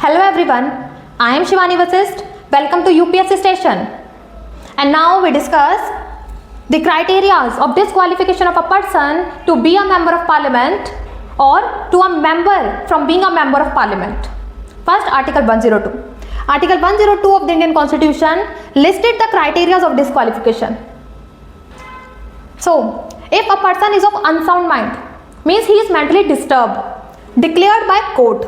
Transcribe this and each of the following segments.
Hello everyone, I am Shivani Vasist. Welcome to UPSC station. And now we discuss the criteria of disqualification of a person to be a member of parliament or to a member from being a member of parliament. First, Article 102. Article 102 of the Indian Constitution listed the criteria of disqualification. So, if a person is of unsound mind, means he is mentally disturbed, declared by court.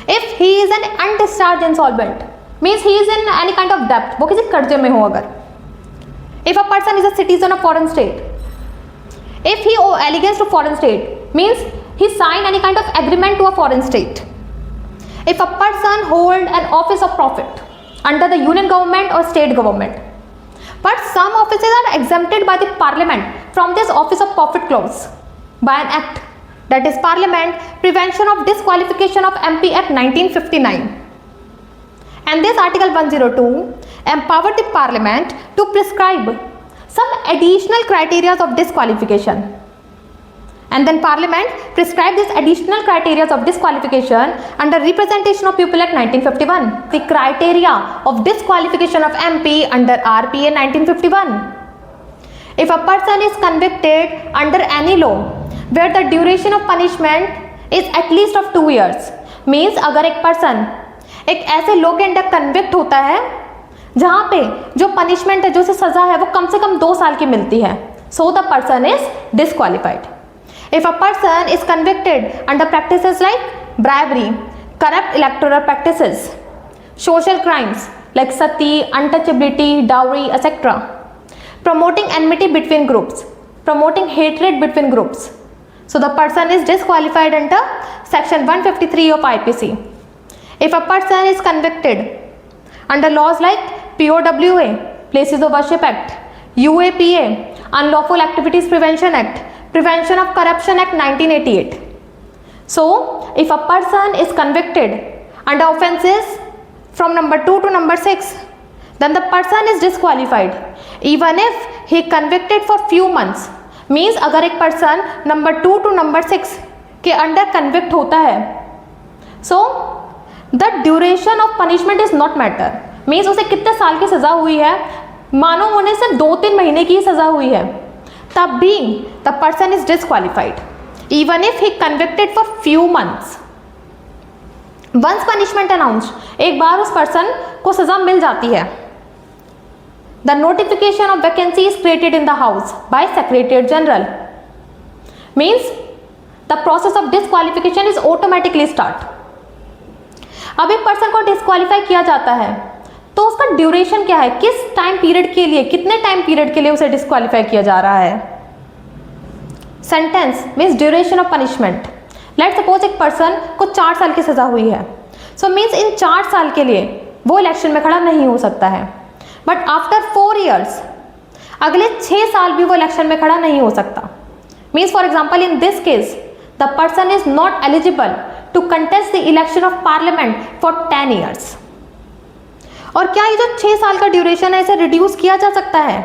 If he is an undischarged insolvent, means he is in any kind of debt, वो किसी कर्जे में हो अगर. If a person is a citizen of foreign state, if he owe allegiance to foreign state, means he signed any kind of agreement to a foreign state. If a person hold an office of profit under the union government or state government, but some offices are exempted by the parliament from this office of profit clause by an act, that is Parliament Prevention of Disqualification of MP Act 1959. And this Article 102 empowered the Parliament to prescribe some additional criteria of disqualification. And then Parliament prescribed these additional criteria of disqualification under Representation of People Act 1951. The criteria of disqualification of MP under RPA 1951. If a person is convicted under any law where the duration of punishment is at least of 2 years, means अगर एक person एक ऐसे law के under convict होता है जहाँ पे जो पनिशमेंट है, जो से सजा है, वो कम से कम 2 साल की मिलती है, so the person is disqualified. If a person is convicted under practices like bribery, corrupt electoral practices, social crimes like sati, untouchability, dowry, etc., promoting enmity between groups, promoting hatred between groups, so the person is disqualified under section 153 of IPC. If a person is convicted under laws like POWA, Places of Worship Act, UAPA, Unlawful Activities Prevention Act, Prevention of Corruption Act 1988. So, if a person is convicted under offences from number 2 to number 6, then the person is disqualified even if he convicted for few months. Means अगर एक person number 2 to number 6 के under convict होता है, so the duration of punishment is not matter. Means उसे कितने साल की सजा हुई है, मानो उन्हें सिर्फ 2-3 महीने की सजा हुई है, तब भी the person is disqualified even if he convicted for few months. Once punishment announced, एक बार उस पर्सन को सजा मिल जाती है, the notification of vacancy is created in the house by Secretariat General. Means the process of disqualification is automatically start. अब एक person को डिस्क्वालीफाई किया जाता है तो उसका ड्यूरेशन क्या है, किस टाइम पीरियड के लिए, कितने टाइम पीरियड के लिए उसे डिस्क्वालीफाई किया जा रहा है. Sentence means duration of punishment. Let suppose एक पर्सन को 4 साल की सजा हुई है, सो मीन्स इन 4 साल के लिए वो इलेक्शन में खड़ा नहीं हो सकता है. बट आफ्टर 4 years, अगले 6 साल भी वो इलेक्शन में खड़ा नहीं हो सकता. Means for example in this case the person is not eligible to contest the election of parliament for 10 years. और क्या ये जो 6 साल का ड्यूरेशन है इसे रिड्यूस किया जा सकता है?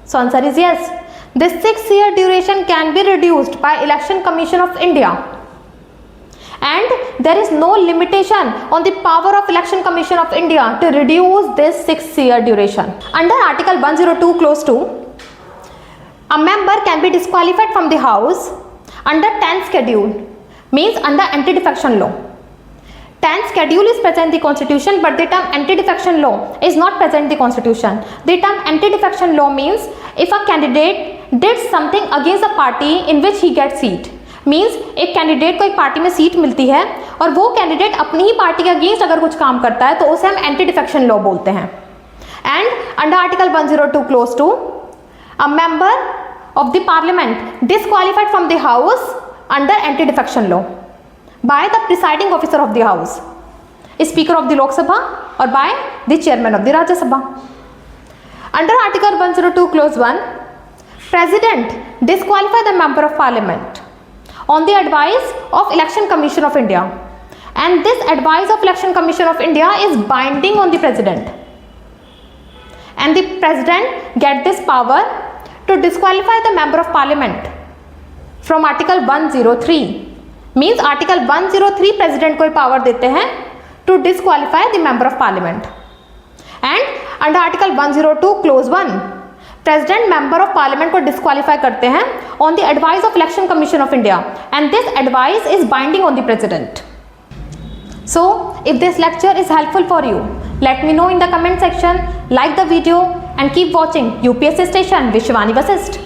So answer is yes. This 6 year duration can be reduced by election commission of India. And there is no limitation on the power of Election Commission of India to reduce this 6 year duration. Under Article 102 Clause 2, a member can be disqualified from the House under 10th schedule, means under anti-defection law. 10th schedule is present in the Constitution, but the term anti-defection law is not present in the Constitution. The term anti-defection law means if a candidate did something against the party in which he gets seat. Means एक candidate को एक party में seat मिलती है और वो candidate अपनी ही party के अगेंस्ट अगर कुछ काम करता है तो उसे हम एंटी डिफेक्शन लॉ बोलते हैं. And under article 102 clause 2, a member of the parliament disqualified from the house under anti defection law by the presiding officer of the house, speaker of the Lok Sabha और by the chairman of the Rajya Sabha. Under article 102 clause 1, president disqualify the member of parliament on the advice of Election Commission of India, and this advice of Election Commission of India is binding on the president, and the president get this power to disqualify the member of parliament from Article 103. Means article 103 president को power देते हैं to disqualify the member of parliament. And under article 102 clause 1, president member of parliament को disqualify करते हैं on the advice of election commission of India, and this advice is binding on the president. So if this lecture is helpful for you, let me know in the comment section, like the video and keep watching UPSC Station with Shivani Vasist.